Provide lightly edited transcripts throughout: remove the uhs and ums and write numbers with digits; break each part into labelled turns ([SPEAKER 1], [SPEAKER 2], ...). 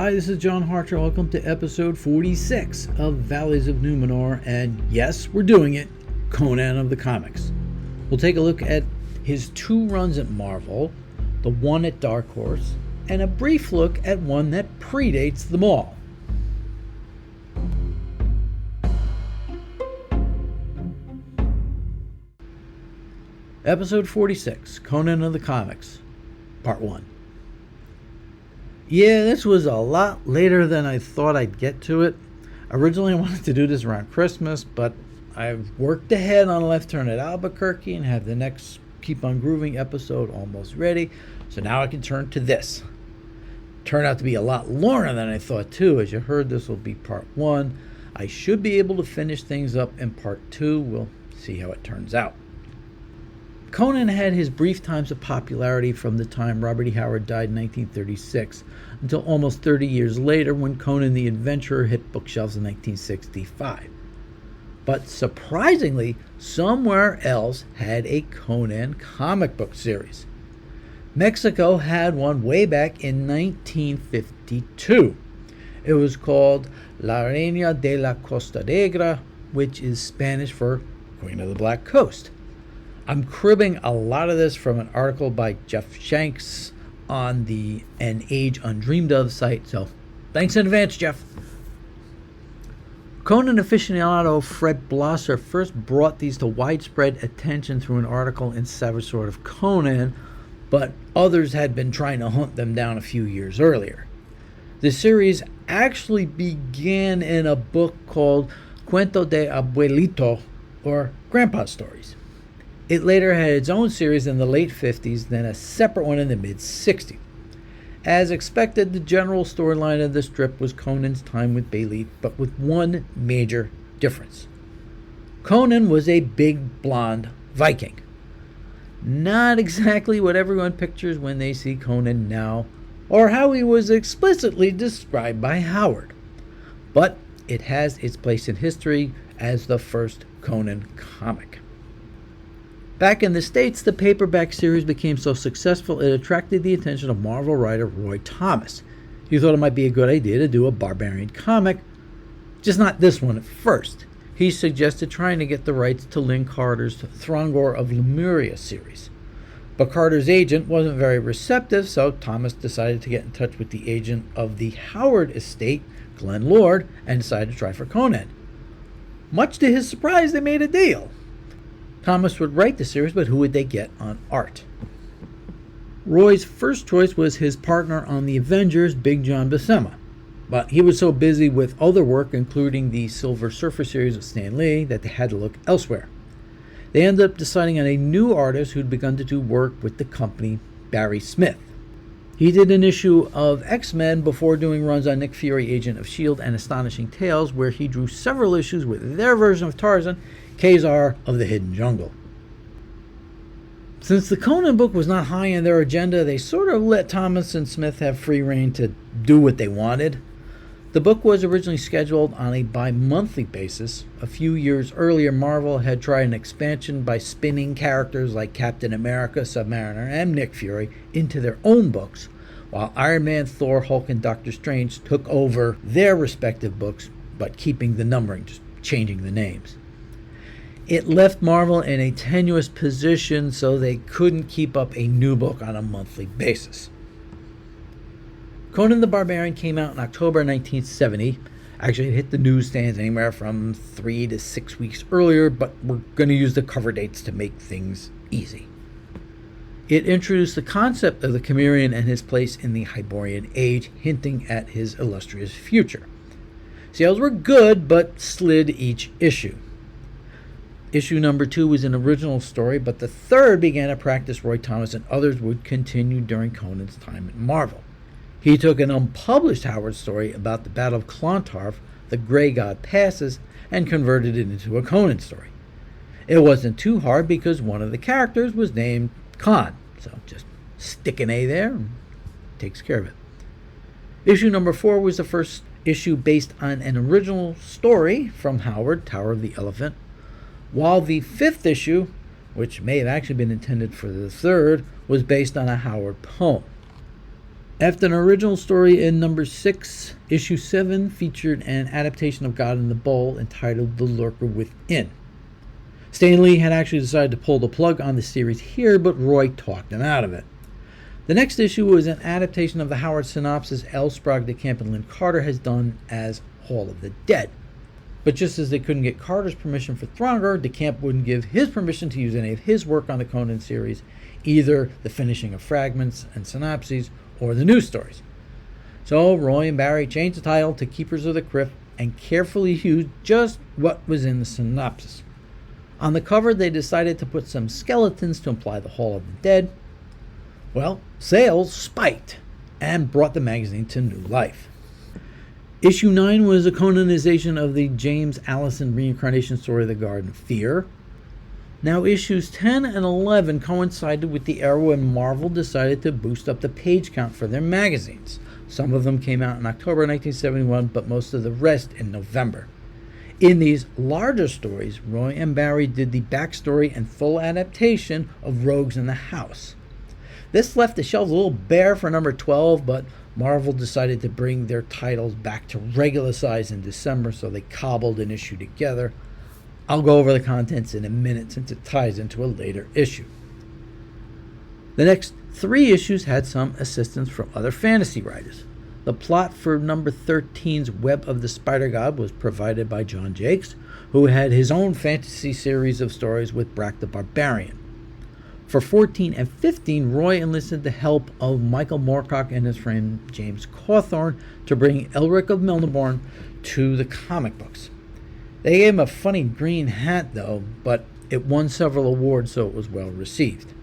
[SPEAKER 1] Hi, this is John Harcher. Welcome to episode 46 of Valleys of Numenor, and yes, we're doing it, Conan of the comics. We'll take a look at his 2 runs at Marvel, the one at Dark Horse, and a brief look at one that predates them all. Episode 46, Conan of the Comics, Part 1. Yeah, this was a lot later than I thought I'd get to it. Originally I wanted to do this around Christmas, but I've worked ahead on Left Turn at Albuquerque and have the next Keep on Grooving episode almost ready, so now I can turn to this. Turned out to be a lot longer than I thought too. As you heard, this will be Part 1. I should be able to finish things up in Part 2. We'll see how it turns out. Conan had his brief times of popularity from the time Robert E. Howard died in 1936 until almost 30 years later when Conan the Adventurer hit bookshelves in 1965. But surprisingly, somewhere else had a Conan comic book series. Mexico had one way back in 1952. It was called La Reina de la Costa Negra, which is Spanish for Queen of the Black Coast. I'm cribbing a lot of this from an article by Jeff Shanks on the An Age Undreamed Of site, so thanks in advance, Jeff. Conan aficionado Fred Blosser first brought these to widespread attention through an article in Savage Sword of Conan, but others had been trying to hunt them down a few years earlier. The series actually began in a book called Cuento de Abuelito, or Grandpa Stories. It later had its own series in the late 50s, then a separate one in the mid-60s. As expected, the general storyline of the strip was Conan's time with Bailey, but with one major difference. Conan was a big, blonde Viking. Not exactly what everyone pictures when they see Conan now, or how he was explicitly described by Howard. But it has its place in history as the first Conan comic. Back in the States, the paperback series became so successful it attracted the attention of Marvel writer Roy Thomas. He thought it might be a good idea to do a barbarian comic, just not this one at first. He suggested trying to get the rights to Lynn Carter's Throngor of Lemuria series. But Carter's agent wasn't very receptive, so Thomas decided to get in touch with the agent of the Howard estate, Glenn Lord, and decided to try for Conan. Much to his surprise, they made a deal. Thomas would write the series, but who would they get on art? Roy's first choice was his partner on the Avengers, Big John Buscema. But he was so busy with other work, including the Silver Surfer series of Stan Lee, that they had to look elsewhere. They ended up deciding on a new artist who'd begun to do work with the company, Barry Smith. He did an issue of X-Men before doing runs on Nick Fury, Agent of S.H.I.E.L.D. and Astonishing Tales, where he drew several issues with their version of Tarzan, Khazar of the Hidden Jungle. Since the Conan book was not high on their agenda, they sort of let Thomas and Smith have free rein to do what they wanted. The book was originally scheduled on a bi-monthly basis. A few years earlier, Marvel had tried an expansion by spinning characters like Captain America, Submariner, and Nick Fury into their own books, while Iron Man, Thor, Hulk, and Doctor Strange took over their respective books, but keeping the numbering, just changing the names. It left Marvel in a tenuous position, so they couldn't keep up a new book on a monthly basis. Conan the Barbarian came out in October 1970. Actually, it hit the newsstands anywhere from 3 to 6 weeks earlier, but we're going to use the cover dates to make things easy. It introduced the concept of the Cimmerian and his place in the Hyborian Age, hinting at his illustrious future. Sales were good, but slid each issue. Issue number 2 was an original story, but the third began a practice Roy Thomas and others would continue during Conan's time at Marvel. He took an unpublished Howard story about the Battle of Clontarf, the Grey God Passes, and converted it into a Conan story. It wasn't too hard because one of the characters was named Khan, so just stick an A there and it takes care of it. Issue number 4 was the first issue based on an original story from Howard, Tower of the Elephant, while the 5th issue, which may have actually been intended for the 3rd, was based on a Howard poem. After an original story in number 6, issue 7 featured an adaptation of God in the Bowl entitled The Lurker Within. Stan Lee had actually decided to pull the plug on the series here, but Roy talked him out of it. The next issue was an adaptation of the Howard synopsis L. Sprague de Camp and Lynn Carter has done as Hall of the Dead. But just as they couldn't get Carter's permission for Thronger, de Camp wouldn't give his permission to use any of his work on the Conan series, either the finishing of fragments and synopses or the news stories. So Roy and Barry changed the title to Keepers of the Crypt and carefully used just what was in the synopsis. On the cover, they decided to put some skeletons to imply the Hall of the Dead. Well, sales spiked and brought the magazine to new life. Issue 9 was a Conanization of the James Allison reincarnation story, The Garden of Fear. Now, issues 10 and 11 coincided with the era when Marvel decided to boost up the page count for their magazines. Some of them came out in October 1971, but most of the rest in November. In these larger stories, Roy and Barry did the backstory and full adaptation of Rogues in the House. This left the shelves a little bare for number 12, but Marvel decided to bring their titles back to regular size in December, so they cobbled an issue together. I'll go over the contents in a minute since it ties into a later issue. The next 3 issues had some assistance from other fantasy writers. The plot for number 13's Web of the Spider God was provided by John Jakes, who had his own fantasy series of stories with Brack the Barbarian. For 14 and 15, Roy enlisted the help of Michael Moorcock and his friend James Cawthorn to bring Elric of Melniboné to the comic books. They gave him a funny green hat, though, but it won several awards, so it was well received.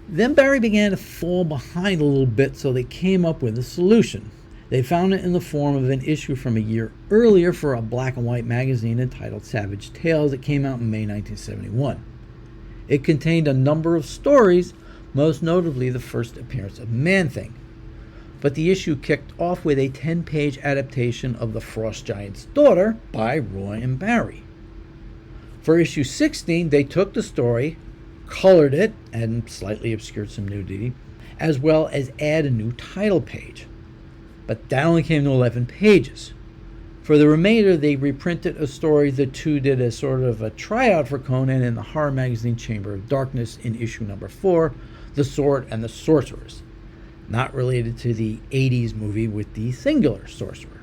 [SPEAKER 1] Then Barry began to fall behind a little bit, so they came up with a solution. They found it in the form of an issue from a year earlier for a black and white magazine entitled Savage Tales that came out in May 1971. It contained a number of stories, most notably the first appearance of Man-Thing. But the issue kicked off with a 10-page adaptation of The Frost Giant's Daughter by Roy and Barry. For issue 16, they took the story, colored it, and slightly obscured some nudity, as well as add a new title page. But that only came to 11 pages. For the remainder, they reprinted a story the two did as sort of a tryout for Conan in the horror magazine Chamber of Darkness in issue number 4, The Sword and the Sorceress, not related to the 80s movie with the singular sorcerer.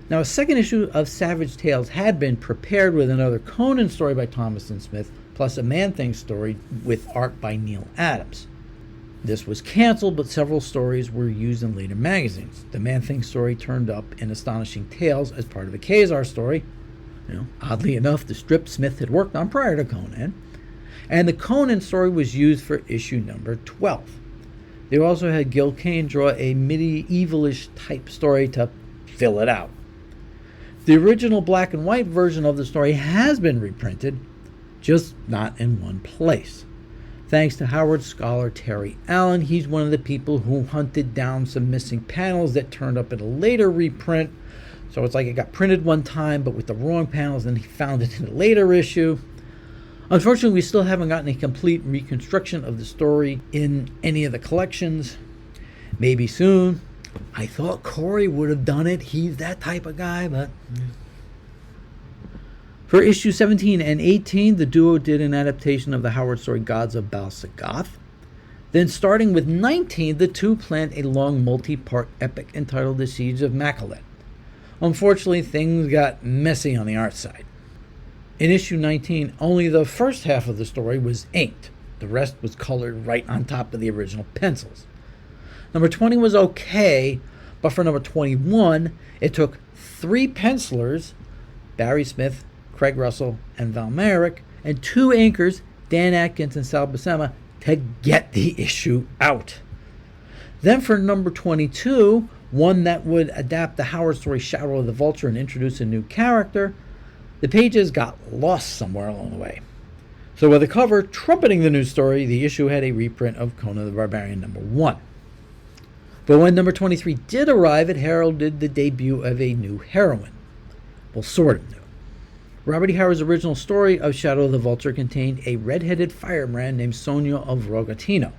[SPEAKER 1] Now, a second issue of Savage Tales had been prepared with another Conan story by Thomas and Smith, plus a Man-Thing story with art by Neil Adams. This was canceled, but several stories were used in later magazines. The Man-Thing story turned up in Astonishing Tales as part of a Khazar story. Oddly enough, the strip Smith had worked on prior to Conan. And the Conan story was used for issue number 12. They also had Gil Kane draw a medievalish type story to fill it out. The original black and white version of the story has been reprinted, just not in one place. Thanks to Howard scholar Terry Allen, he's one of the people who hunted down some missing panels that turned up in a later reprint. So it's like it got printed one time, but with the wrong panels, and he found it in a later issue. Unfortunately, we still haven't gotten a complete reconstruction of the story in any of the collections. Maybe soon. I thought Corey would have done it. He's that type of guy, but... For issue 17 and 18, the duo did an adaptation of the Howard story Gods of Bal-Sagoth. Then starting with 19, the two planned a long multi-part epic entitled The Siege of Makalet. Unfortunately, things got messy on the art side. In issue 19, only the first half of the story was inked. The rest was colored right on top of the original pencils. Number 20 was okay, but for number 21, it took 3 pencilers, Barry Smith, Craig Russell, and Val Merrick, and 2 inkers, Dan Atkins and Sal Buscema, to get the issue out. Then for number 22, one that would adapt the Howard story Shadow of the Vulture and introduce a new character, the pages got lost somewhere along the way. So with the cover trumpeting the new story, the issue had a reprint of Conan the Barbarian number 1. But when number 23 did arrive, it heralded the debut of a new heroine. Well, sort of new. Robert E. Howard's original story of Shadow of the Vulture contained a red-headed firebrand named Sonia of Rogatino.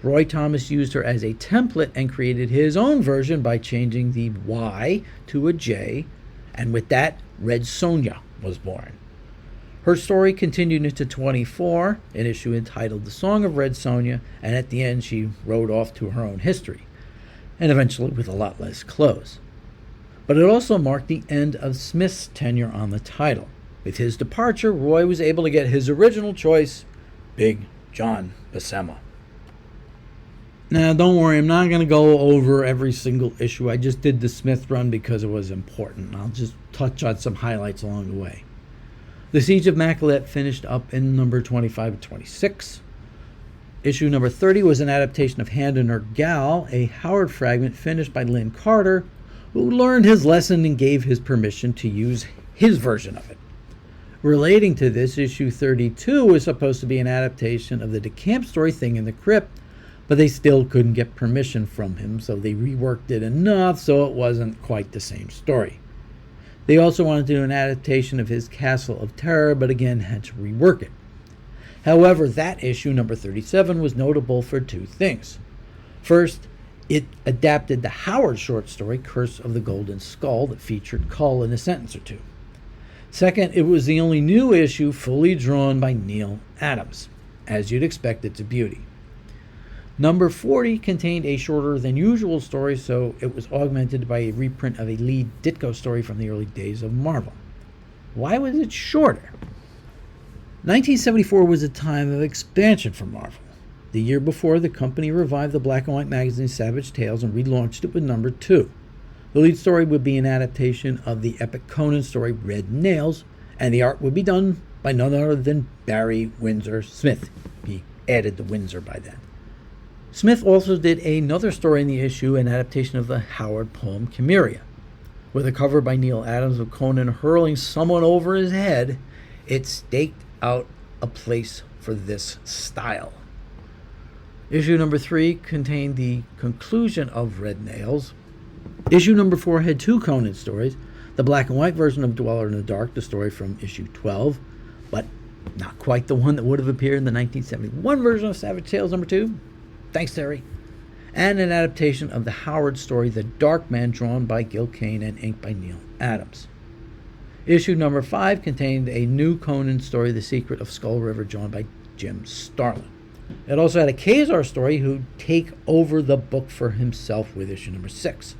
[SPEAKER 1] Roy Thomas used her as a template and created his own version by changing the Y to a J, and with that, Red Sonja was born. Her story continued into 24, an issue entitled The Song of Red Sonja, and at the end she rode off to her own history, and eventually with a lot less clothes. But it also marked the end of Smith's tenure on the title. With his departure, Roy was able to get his original choice, Big John Buscema. Now, don't worry, I'm not going to go over every single issue. I just did the Smith run because it was important. I'll just touch on some highlights along the way. The Siege of Macalette finished up in number 25 and 26. Issue number 30 was an adaptation of Hand in Her Gal, a Howard fragment finished by Lynn Carter, who learned his lesson and gave his permission to use his version of it. Relating to this, issue 32 was supposed to be an adaptation of the DeCamp story Thing in the Crypt, but they still couldn't get permission from him, so they reworked it enough so it wasn't quite the same story. They also wanted to do an adaptation of his Castle of Terror, but again had to rework it. However, that issue, number 37, was notable for two things. First, it adapted the Howard short story, Curse of the Golden Skull, that featured Cull in a sentence or two. Second, it was the only new issue fully drawn by Neil Adams. As you'd expect, it's a beauty. Number 40 contained a shorter than usual story, so it was augmented by a reprint of a Lee Ditko story from the early days of Marvel. Why was it shorter? 1974 was a time of expansion for Marvel. The year before, the company revived the black and white magazine Savage Tales and relaunched it with number 2. The lead story would be an adaptation of the epic Conan story Red Nails, and the art would be done by none other than Barry Windsor Smith. He added the Windsor by then. Smith also did another story in the issue, an adaptation of the Howard poem Chimeria. With a cover by Neil Adams of Conan hurling someone over his head, it staked out a place for this style. Issue number 3 contained the conclusion of Red Nails. Issue number 4 had 2 Conan stories, the black and white version of Dweller in the Dark, the story from issue 12, but not quite the one that would have appeared in the 1971 version of Savage Tales number 2. Thanks, Terry. And an adaptation of the Howard story, The Dark Man, drawn by Gil Kane and inked by Neil Adams. Issue number 5 contained a new Conan story, The Secret of Skull River, drawn by Jim Starlin. It also had a Khazar story who'd take over the book for himself with issue number 6.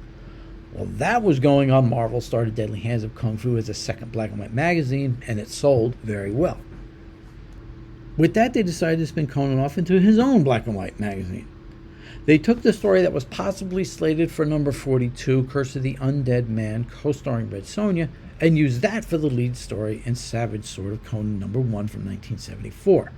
[SPEAKER 1] While that was going on, Marvel started Deadly Hands of Kung Fu as a second black and white magazine, and it sold very well. With that, they decided to spin Conan off into his own black and white magazine. They took the story that was possibly slated for number 42, Curse of the Undead Man, co-starring Red Sonja, and used that for the lead story in Savage Sword of Conan number 1 from 1974.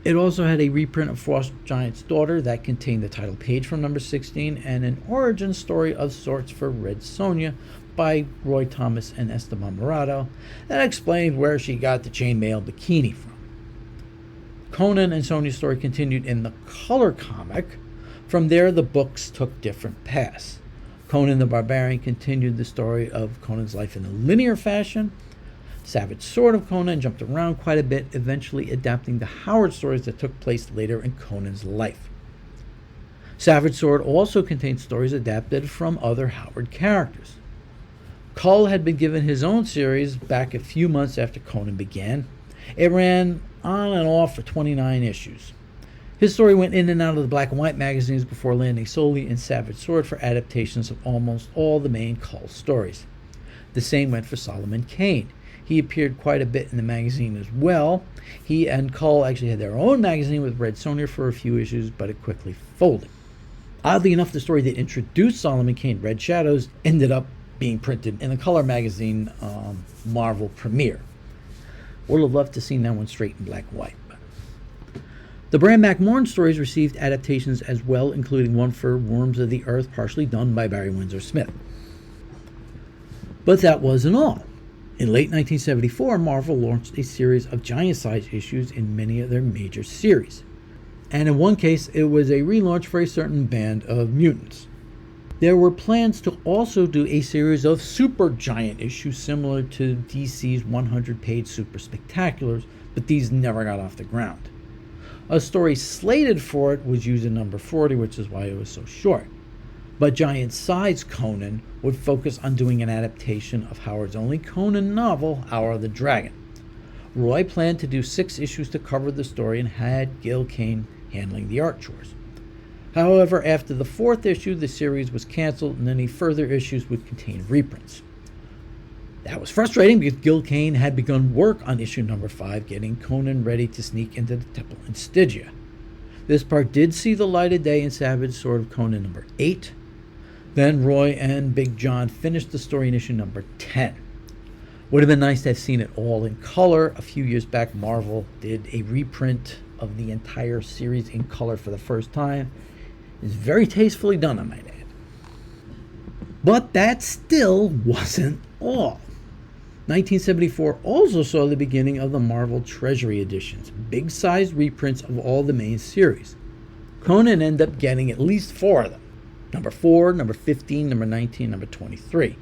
[SPEAKER 1] It also had a reprint of Frost Giant's Daughter that contained the title page from number 16 and an origin story of sorts for Red Sonja by Roy Thomas and Esteban Morado that explained where she got the chainmail bikini from. Conan and Sonja's story continued in the color comic. From there, the books took different paths. Conan the Barbarian continued the story of Conan's life in a linear fashion. Savage Sword of Conan jumped around quite a bit, eventually adapting the Howard stories that took place later in Conan's life. Savage Sword also contained stories adapted from other Howard characters. Cull had been given his own series back a few months after Conan began. It ran on and off for 29 issues. His story went in and out of the black and white magazines before landing solely in Savage Sword for adaptations of almost all the main Cull stories. The same went for Solomon Kane. He appeared quite a bit in the magazine as well. He and Cull actually had their own magazine with Red Sonja for a few issues, but it quickly folded. Oddly enough, the story that introduced Solomon Kane, Red Shadows, ended up being printed in the color magazine Marvel Premiere. Would have loved to see that one straight in black and white. The Bram McMorn stories received adaptations as well, including one for Worms of the Earth, partially done by Barry Windsor Smith. But that wasn't all. In late 1974, Marvel launched a series of giant-sized issues in many of their major series. And in one case, it was a relaunch for a certain band of mutants. There were plans to also do a series of supergiant issues similar to DC's 100-page Super Spectaculars, but these never got off the ground. A story slated for it was used in number 40, which is why it was so short. But Giant Size Conan would focus on doing an adaptation of Howard's only Conan novel, Hour of the Dragon. Roy planned to do 6 issues to cover the story and had Gil Kane handling the art chores. However, after the 4th issue, the series was canceled and any further issues would contain reprints. That was frustrating because Gil Kane had begun work on issue number 5, getting Conan ready to sneak into the temple in Stygia. This part did see the light of day in Savage Sword of Conan number 8. Then Roy and Big John finished the story in issue number 10. Would have been nice to have seen it all in color. A few years back, Marvel did a reprint of the entire series in color for the first time. It's very tastefully done, I might add. But that still wasn't all. 1974 also saw the beginning of the Marvel Treasury editions, big-sized reprints of all the main series. Conan ended up getting at least 4 of them. Number 4, number 15, number 19, number 23.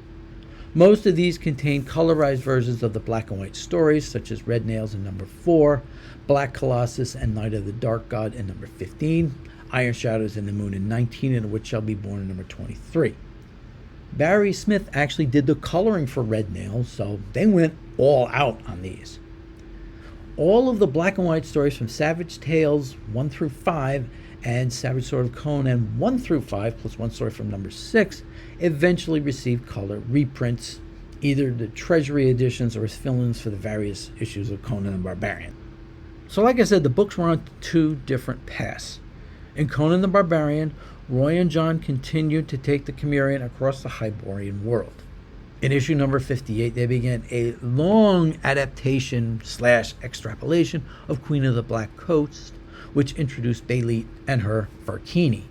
[SPEAKER 1] Most of these contain colorized versions of the black and white stories, such as Red Nails in number 4, Black Colossus and Night of the Dark God in number 15, Iron Shadows in the Moon in 19, and A Witch Shall Be Born in number 23. Barry Smith actually did the coloring for Red Nails, so they went all out on these. All of the black and white stories from Savage Tales 1 through 5 and Savage Sword of Conan 1 through 5, plus one story from number 6, eventually received color reprints, either the Treasury editions or as fill-ins for the various issues of Conan the Barbarian. So like I said, the books were on 2 different paths. In Conan the Barbarian, Roy and John continued to take the Cimmerian across the Hyborian world. In issue number 58, they began a long adaptation/extrapolation of Queen of the Black Coast, which introduced Bayleet and her Farkini.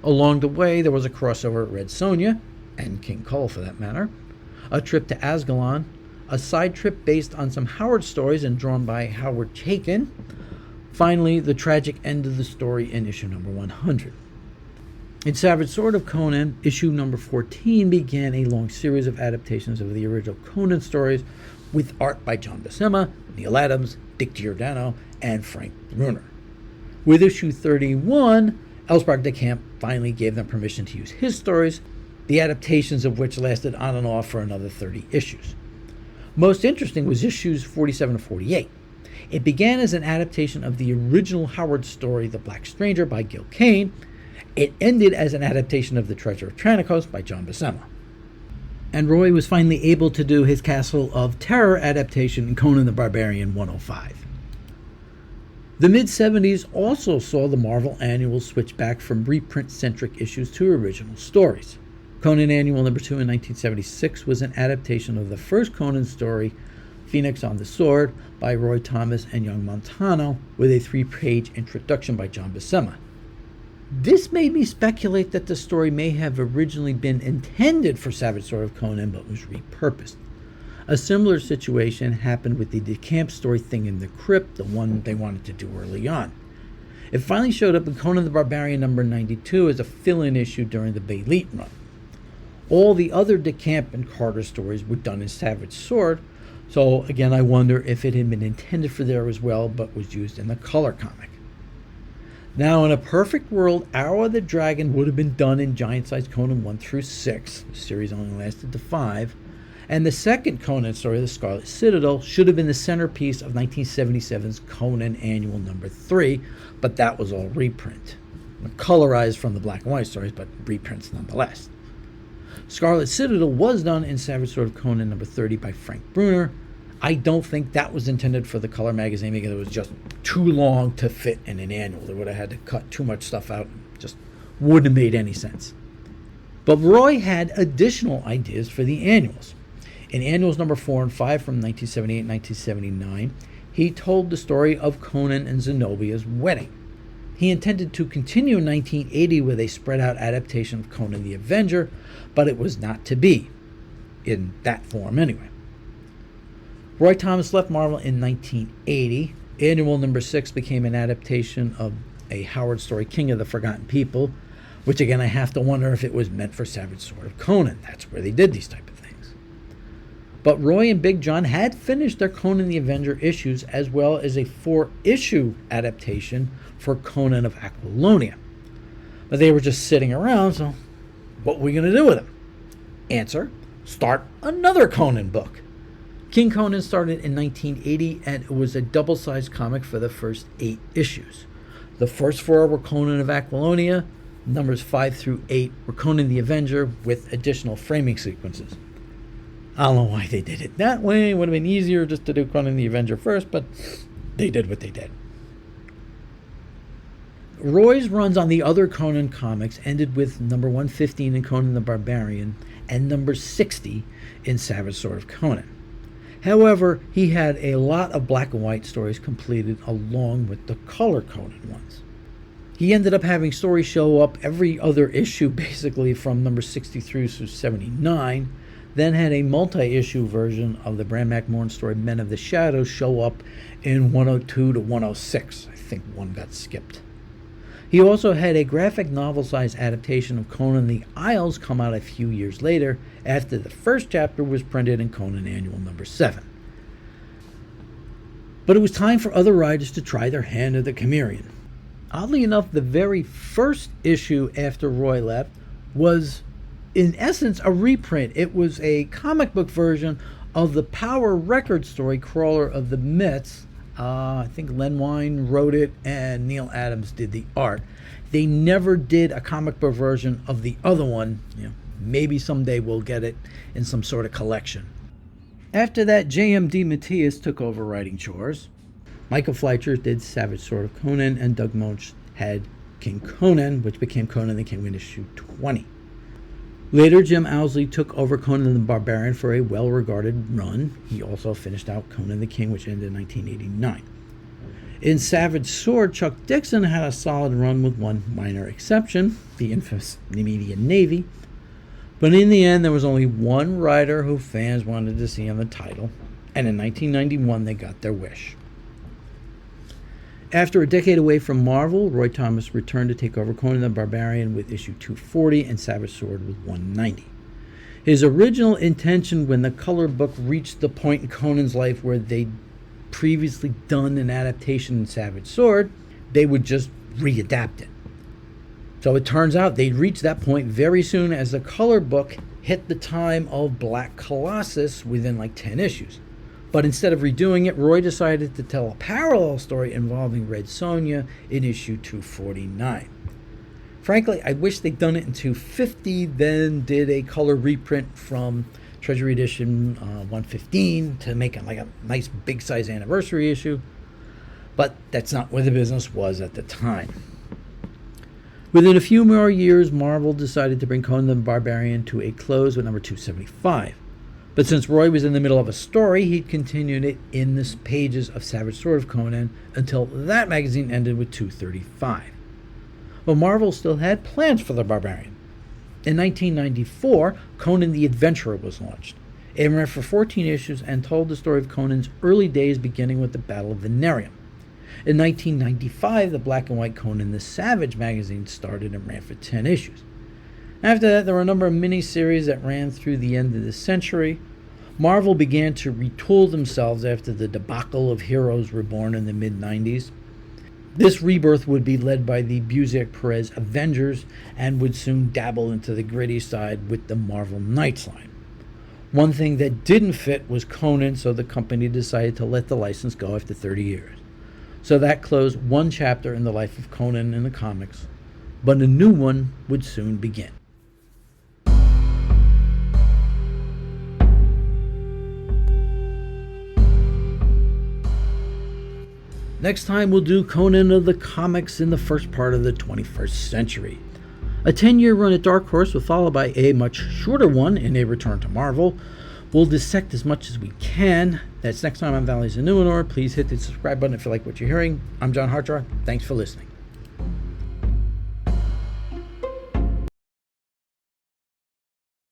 [SPEAKER 1] Along the way, there was a crossover at Red Sonja, and King Cole for that matter, a trip to Ascalon, a side trip based on some Howard stories and drawn by Howard Chaykin. Finally, the tragic end of the story in issue number 100. In Savage Sword of Conan, issue number 14 began a long series of adaptations of the original Conan stories with art by John Buscema, Neil Adams, Dick Giordano, and Frank Bruner. With issue 31, Elsbach de Camp finally gave them permission to use his stories, the adaptations of which lasted on and off for another 30 issues. Most interesting was issues 47 to 48. It began as an adaptation of the original Howard story, The Black Stranger, by Gil Kane. It ended as an adaptation of The Treasure of Tranikos by John Buscema. And Roy was finally able to do his Castle of Terror adaptation in Conan the Barbarian 105. The mid-70s also saw the Marvel Annuals switch back from reprint-centric issues to original stories. Conan Annual number 2 in 1976 was an adaptation of the first Conan story, Phoenix on the Sword, by Roy Thomas and Young Montano, with a 3-page introduction by John Buscema. This made me speculate that the story may have originally been intended for Savage Sword of Conan but was repurposed. A similar situation happened with the DeCamp story Thing in the Crypt, the one they wanted to do early on. It finally showed up in Conan the Barbarian number 92 as a fill-in issue during the Bayleet run. All the other DeCamp and Carter stories were done in Savage Sword, so again I wonder if it had been intended for there as well but was used in the color comic. Now, in a perfect world, Hour of the Dragon would have been done in giant-sized Conan 1 through 6. The series only lasted to 5. And the second Conan story, The Scarlet Citadel, should have been the centerpiece of 1977's Conan Annual number 3, but that was all reprint. Colorized from the black and white stories, but reprints nonetheless. Scarlet Citadel was done in Savage Sword of Conan number 30 by Frank Bruner. I don't think that was intended for the color magazine because it was just too long to fit in an annual. They would have had to cut too much stuff out. Just wouldn't have made any sense. But Roy had additional ideas for the annuals. In annuals number 4 and 5 from 1978 and 1979, he told the story of Conan and Zenobia's wedding. He intended to continue in 1980 with a spread-out adaptation of Conan the Avenger, but it was not to be, in that form anyway. Roy Thomas left Marvel in 1980. Annual number 6 became an adaptation of a Howard story, King of the Forgotten People, which again I have to wonder if it was meant for Savage Sword of Conan. That's where they did these type of things. But Roy and Big John had finished their Conan the Avenger issues, as well as a 4-issue adaptation for Conan of Aquilonia. But they were just sitting around, so what were we going to do with them? Answer: start another Conan book. King Conan started in 1980, and it was a double-sized comic for the first 8 issues. The first 4 were Conan of Aquilonia. Numbers 5 through 8 were Conan the Avenger with additional framing sequences. I don't know why they did it that way. It would have been easier just to do Conan the Avenger first, but they did what they did. Roy's runs on the other Conan comics ended with number 115 in Conan the Barbarian and number 60 in Savage Sword of Conan. However, he had a lot of black and white stories completed along with the color Conan ones. He ended up having stories show up every other issue, basically from number 63 through 79, then had a multi-issue version of the Bran Mak Morn story Men of the Shadows show up in 102 to 106. I think one got skipped. He also had a graphic novel-sized adaptation of Conan the Isles come out a few years later after the first chapter was printed in Conan Annual number 7. But it was time for other writers to try their hand at the Cimmerian. Oddly enough, the very first issue after Roy left was, in essence, a reprint. It was a comic book version of the Power Record story Crawler of the Myths. I think Len Wein wrote it and Neil Adams did the art. They never did a comic book version of the other one. Maybe someday we'll get it in some sort of collection. After that, J.M. DeMatteis took over writing chores. Michael Fleischer did Savage Sword of Conan, and Doug Moench had King Conan, which became Conan the King in issue 20. Later, Jim Owsley took over Conan the Barbarian for a well-regarded run. He also finished out Conan the King, which ended in 1989. In Savage Sword, Chuck Dixon had a solid run with one minor exception, the infamous Nemedian Navy. But in the end, there was only one writer who fans wanted to see on the title, and in 1991 they got their wish. After a decade away from Marvel, Roy Thomas returned to take over Conan the Barbarian with issue 240 and Savage Sword with 190. His original intention when the color book reached the point in Conan's life where they'd previously done an adaptation in Savage Sword, they would just readapt it. So it turns out they'd reached that point very soon as the color book hit the time of Black Colossus within like 10 issues. But instead of redoing it, Roy decided to tell a parallel story involving Red Sonja in issue 249. Frankly, I wish they'd done it in 250, then did a color reprint from Treasury Edition 115 to make it like a nice big size anniversary issue. But that's not where the business was at the time. Within a few more years, Marvel decided to bring Conan the Barbarian to a close with number 275. But since Roy was in the middle of a story, he'd continued it in the pages of Savage Sword of Conan until that magazine ended with 235. But Marvel still had plans for the Barbarian. In 1994, Conan the Adventurer was launched. It ran for 14 issues and told the story of Conan's early days beginning with the Battle of Venarium. In 1995, the black and white Conan the Savage magazine started and ran for 10 issues. After that, there were a number of miniseries that ran through the end of the century. Marvel began to retool themselves after the debacle of Heroes Reborn in the mid-90s. This rebirth would be led by the Busiek-Perez Avengers and would soon dabble into the gritty side with the Marvel Knights line. One thing that didn't fit was Conan, so the company decided to let the license go after 30 years. So that closed one chapter in the life of Conan in the comics, but a new one would soon begin. Next time we'll do Conan of the comics in the first part of the 21st century. A 10-year run at Dark Horse was followed by a much shorter one in a return to Marvel. We'll dissect as much as we can. That's next time on Valleys of Numenor. Please hit the subscribe button if you like what you're hearing. I'm John Hartjar. Thanks for listening.